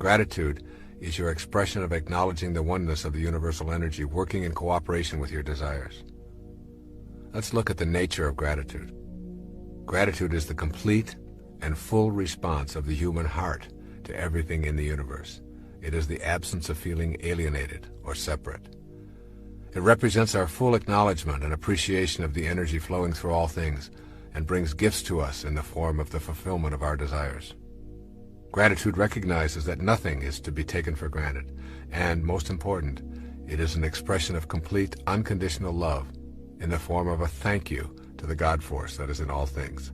Gratitude is your expression of acknowledging the oneness of the universal energy working in cooperation with your desires. Let's look at the nature of gratitude. Gratitude is the complete and full response of the human heart to everything in the universe. It is the absence of feeling alienated or separate. It represents our full acknowledgement and appreciation of the energy flowing through all things and brings gifts to us in the form of the fulfillment of our desires. Gratitude recognizes that nothing is to be taken for granted, and, most important, it is an expression of complete, unconditional love in the form of a thank you to the God Force that is in all things.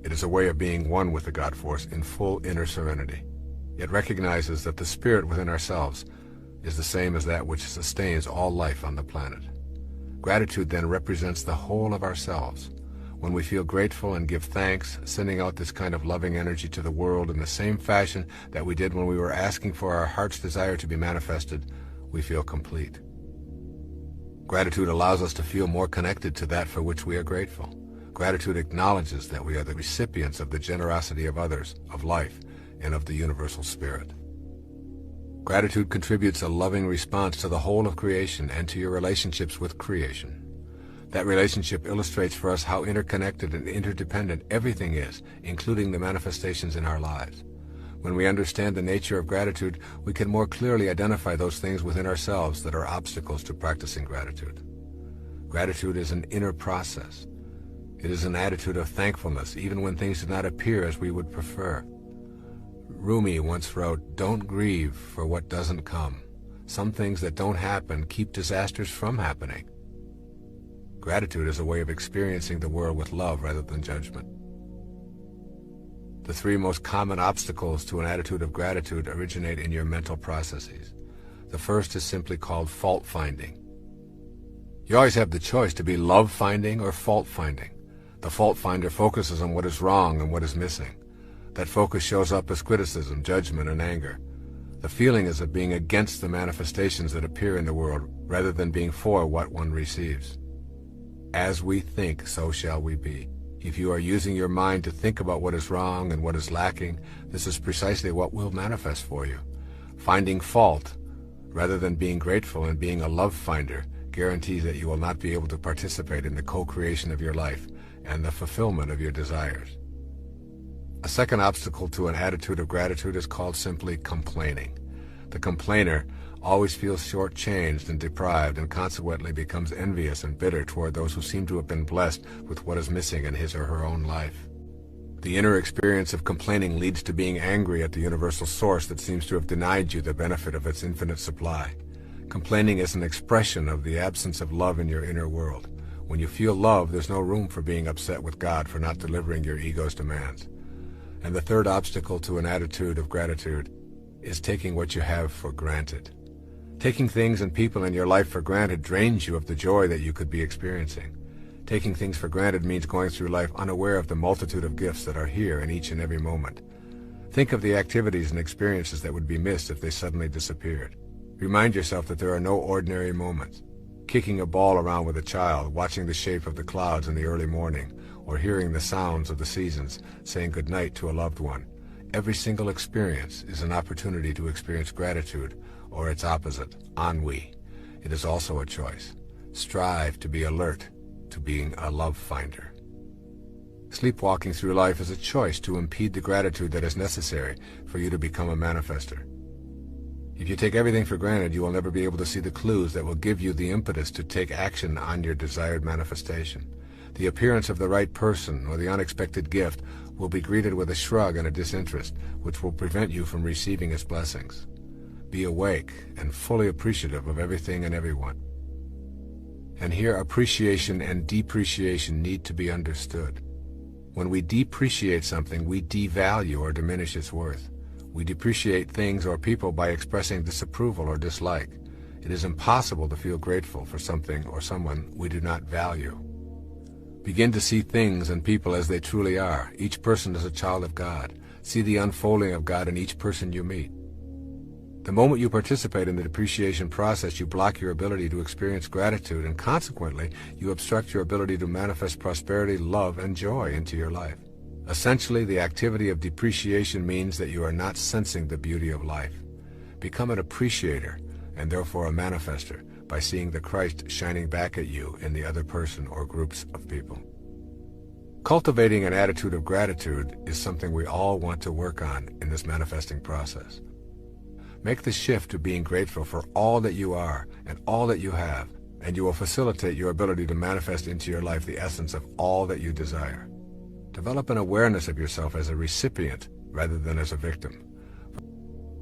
It is a way of being one with the God Force in full inner serenity. It recognizes that the spirit within ourselves is the same as that which sustains all life on the planet. Gratitude then represents the whole of ourselves. When we feel grateful and give thanks, sending out this kind of loving energy to the world in the same fashion that we did when we were asking for our heart's desire to be manifested, we feel complete. Gratitude allows us to feel more connected to that for which we are grateful. Gratitude acknowledges that we are the recipients of the generosity of others, of life, and of the universal spirit. Gratitude contributes a loving response to the whole of creation and to your relationships with creation. That relationship illustrates for us how interconnected and interdependent everything is, including the manifestations in our lives. When we understand the nature of gratitude, we can more clearly identify those things within ourselves that are obstacles to practicing gratitude. Gratitude is an inner process. It is an attitude of thankfulness, even when things do not appear as we would prefer. Rumi once wrote, "Don't grieve for what doesn't come. Some things that don't happen keep disasters from happening." Gratitude is a way of experiencing the world with love rather than judgment. The three most common obstacles to an attitude of gratitude originate in your mental processes. The first is simply called fault-finding. You always have the choice to be love-finding or fault-finding. The fault-finder focuses on what is wrong and what is missing. That focus shows up as criticism, judgment, and anger. The feeling is of being against the manifestations that appear in the world rather than being for what one receives. As we think, so shall we be. If you are using your mind to think about what is wrong and what is lacking, this is precisely what will manifest for you. Finding fault, rather than being grateful and being a love finder, guarantees that you will not be able to participate in the co-creation of your life and the fulfillment of your desires. A second obstacle to an attitude of gratitude is called simply complaining. The complainer always feels shortchanged and deprived and consequently becomes envious and bitter toward those who seem to have been blessed with what is missing in his or her own life. The inner experience of complaining leads to being angry at the universal source that seems to have denied you the benefit of its infinite supply. Complaining is an expression of the absence of love in your inner world. When you feel love, there's no room for being upset with God for not delivering your ego's demands. And the third obstacle to an attitude of gratitude is taking what you have for granted. Taking things and people in your life for granted drains you of the joy that you could be experiencing. Taking things for granted means going through life unaware of the multitude of gifts that are here in each and every moment. Think of the activities and experiences that would be missed if they suddenly disappeared. Remind yourself that there are no ordinary moments. Kicking a ball around with a child, watching the shape of the clouds in the early morning, or hearing the sounds of the seasons, saying goodnight to a loved one. Every single experience is an opportunity to experience gratitude, or its opposite, ennui. It is also a choice. Strive to be alert to being a love finder. Sleepwalking through life is a choice to impede the gratitude that is necessary for you to become a manifester. If you take everything for granted, you will never be able to see the clues that will give you the impetus to take action on your desired manifestation. The appearance of the right person or the unexpected gift will be greeted with a shrug and a disinterest, which will prevent you from receiving its blessings. Be awake and fully appreciative of everything and everyone. And here appreciation and depreciation need to be understood. When we depreciate something, we devalue or diminish its worth. We depreciate things or people by expressing disapproval or dislike. It is impossible to feel grateful for something or someone we do not value. Begin to see things and people as they truly are. Each person is a child of God. See the unfolding of God in each person you meet. The moment you participate in the depreciation process, you block your ability to experience gratitude, and consequently, you obstruct your ability to manifest prosperity, love, and joy into your life. Essentially, the activity of depreciation means that you are not sensing the beauty of life. Become an appreciator, and therefore a manifester, by seeing the Christ shining back at you in the other person or groups of people. Cultivating an attitude of gratitude is something we all want to work on in this manifesting process. Make the shift to being grateful for all that you are and all that you have, and you will facilitate your ability to manifest into your life the essence of all that you desire. Develop an awareness of yourself as a recipient rather than as a victim.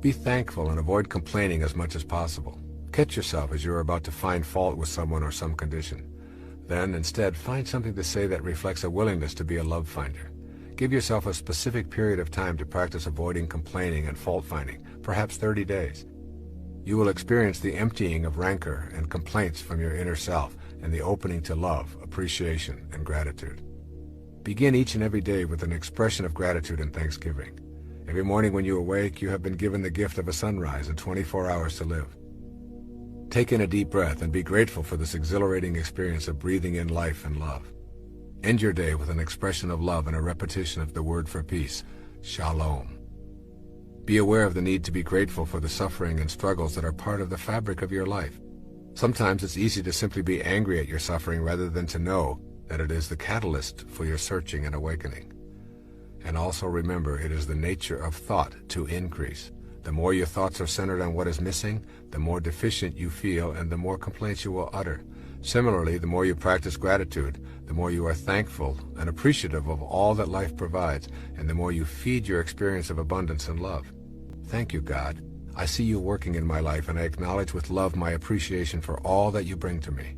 Be thankful and avoid complaining as much as possible. Catch yourself as you are about to find fault with someone or some condition. Then, instead, find something to say that reflects a willingness to be a love finder. Give yourself a specific period of time to practice avoiding complaining and fault-finding, perhaps 30 days. You will experience the emptying of rancor and complaints from your inner self and the opening to love, appreciation, and gratitude. Begin each and every day with an expression of gratitude and thanksgiving. Every morning when you awake, you have been given the gift of a sunrise and 24 hours to live. Take in a deep breath and be grateful for this exhilarating experience of breathing in life and love. End your day with an expression of love and a repetition of the word for peace, shalom. Be aware of the need to be grateful for the suffering and struggles that are part of the fabric of your life. Sometimes it's easy to simply be angry at your suffering rather than to know that it is the catalyst for your searching and awakening. And also remember, it is the nature of thought to increase. The more your thoughts are centered on what is missing, the more deficient you feel and the more complaints you will utter. Similarly, the more you practice gratitude, the more you are thankful and appreciative of all that life provides, and the more you feed your experience of abundance and love. Thank you, God. I see you working in my life, and I acknowledge with love my appreciation for all that you bring to me.